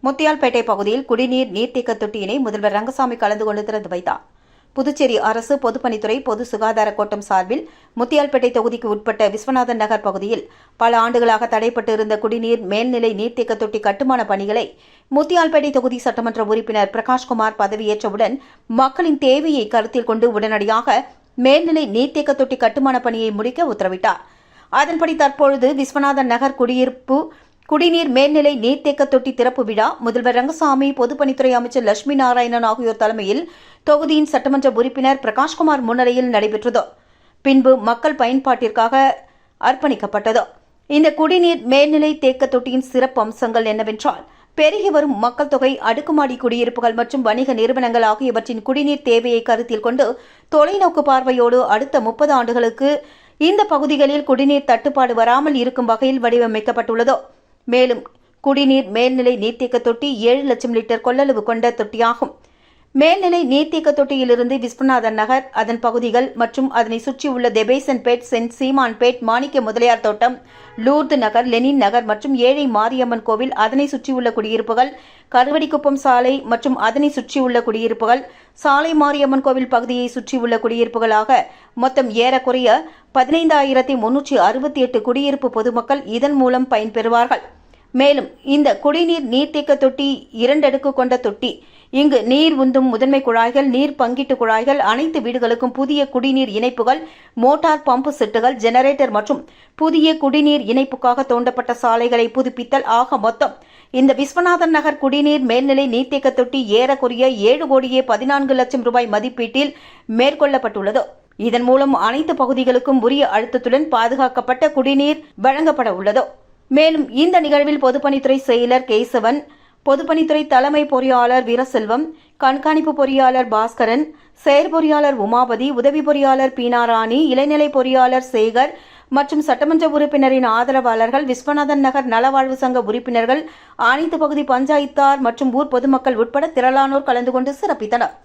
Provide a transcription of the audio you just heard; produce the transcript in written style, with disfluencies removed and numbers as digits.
முத்தியால்பேட்டை பகுதியில் குடிநீர் நீர்த்தேக்க தொட்டியினை முதல்வர் ரங்கசாமி கலந்து கொண்டு திறந்து வைத்தார். புதுச்சேரி அரசு பொதுப்பணித்துறை பொது சுகாதார கோட்டம் சார்பில் முத்தியால்பேட்டை தொகுதிக்கு உட்பட்ட விஸ்வநாதன் நகர் பகுதியில் பல ஆண்டுகளாக தடைப்பட்டு இருந்த குடிநீர் மேல்நிலை நீர்த்தேக்க தொட்டி கட்டுமான பணிகளை முத்தியால்பேட்டை தொகுதி சட்டமன்ற உறுப்பினர் பிரகாஷ்குமார் பதவியேற்றவுடன் மக்களின் தேவையை கருத்தில் கொண்டு உடனடியாக மேல்நிலை நீர்த்தேக்க தொட்டி கட்டுமான பணியை முடிக்க உத்தரவிட்டார். அதன்படி தற்பொழுது விஸ்வநாதன் நகர் குடிநீர் மேல்நிலை நீர்த்தேக்க தொட்டி திறப்பு விழா முதல்வர் ரங்கசாமி, பொதுப்பணித்துறை அமைச்சர் லட்சுமி நாராயணன் ஆகியோர் தலைமையில் தொகுதியின் சட்டமன்ற உறுப்பினர் பிரகாஷ்குமார் முன்னிலையில் நடைபெற்றது. பின்பு மக்கள் பயன்பாட்டிற்காக அர்ப்பணிக்கப்பட்டது. இந்த குடிநீர் மேல்நிலை தேக்க தொட்டியின் சிறப்பு அம்சங்கள் என்னவென்றால், பெருகி வரும் மக்கள் தொகை, அடுக்குமாடி குடியிருப்புகள் மற்றும் வணிக நிறுவனங்கள் ஆகியவற்றின் குடிநீர் தேவையை கருத்தில் கொண்டு தொலைநோக்கு பார்வையோடு அடுத்த 30 ஆண்டுகளுக்கு இந்த பகுதிகளில் குடிநீர் தட்டுப்பாடு வராமல் இருக்கும் வகையில் வடிவமைக்கப்பட்டுள்ளது. மேலும் குடிநீர் மேல்நிலை நீர்த்தேக்க தொட்டி 7 லட்சம் லிட்டர் கொள்ளளவு கொண்ட தொட்டியாகும். மேல்நிலை நீர்த்தேக்க தொட்டியிலிருந்து விஸ்வநாதன் நகர், அதன் பகுதிகள் மற்றும் அதனை சுற்றியுள்ள தெபேசன்பேட், சென்ட் சீமான்பேட், மாணிக்க முதலியார் தோட்டம், லூர்து நகர், லெனின் நகர் மற்றும் ஏழை மாரியம்மன் கோவில், அதனை சுற்றியுள்ள குடியிருப்புகள், கருவடிக்குப்பம் சாலை மற்றும் அதனை சுற்றியுள்ள குடியிருப்புகள், சாலை மாரியம்மன் கோவில் பகுதியை சுற்றியுள்ள குடியிருப்புகளாக மொத்தம் ஏறக்குறைய 15,368 குடியிருப்பு பொதுமக்கள் இதன் மூலம் பயன்பெறுவார்கள். மேலும் இந்த குடிநீர் நீர்த்தேக்க தொட்டி 2 அடுக்கு கொண்ட தொட்டி. இங்கு நீர் உந்தும் முதன்மை குழாய்கள், நீர் பங்கீட்டு குழாய்கள், அனைத்து வீடுகளுக்கும் புதிய குடிநீர் இணைப்புகள், மோட்டார் பம்பு செட்டுகள், ஜெனரேட்டர் மற்றும் புதிய குடிநீர் இணைப்புக்காக தோண்டப்பட்ட சாலைகளை புதுப்பித்தல் ஆக மொத்தம் இந்த விஸ்வநாதன் நகர் குடிநீர் மேல்நிலை நீர்த்தேக்க தொட்டி ஏறக்குறைய 7,14,00,000 ரூபாய் மதிப்பீட்டில் மேற்கொள்ளப்பட்டுள்ளது. இதன் மூலம் அனைத்து பகுதிகளுக்கும் உரிய அழுத்தத்துடன் பாதுகாக்கப்பட்ட குடிநீர் வழங்கப்பட உள்ளது. மேலும் இந்த நிகழ்வில் பொதுப்பணித்துறை செயலர் கேசவன், பொதுப்பணித்துறை தலைமை பொறியாளர் வீரசெல்வம், கண்காணிப்பு பொறியாளர் பாஸ்கரன், செயற்பொறியாளர் உமாபதி, உதவி பொறியாளர் பீனாராணி, இளைநிலை பொறியாளர் சேகர் மற்றும் சட்டமன்ற உறுப்பினரின் ஆதரவாளர்கள், விஸ்வநாதன் நகர் நலவாழ்வு சங்க உறுப்பினர்கள், அனைத்து பகுதி பஞ்சாயத்தார் மற்றும் ஊர் பொதுமக்கள் உட்பட திரளானோர் கலந்து கொண்டு சிறப்பித்தனர்.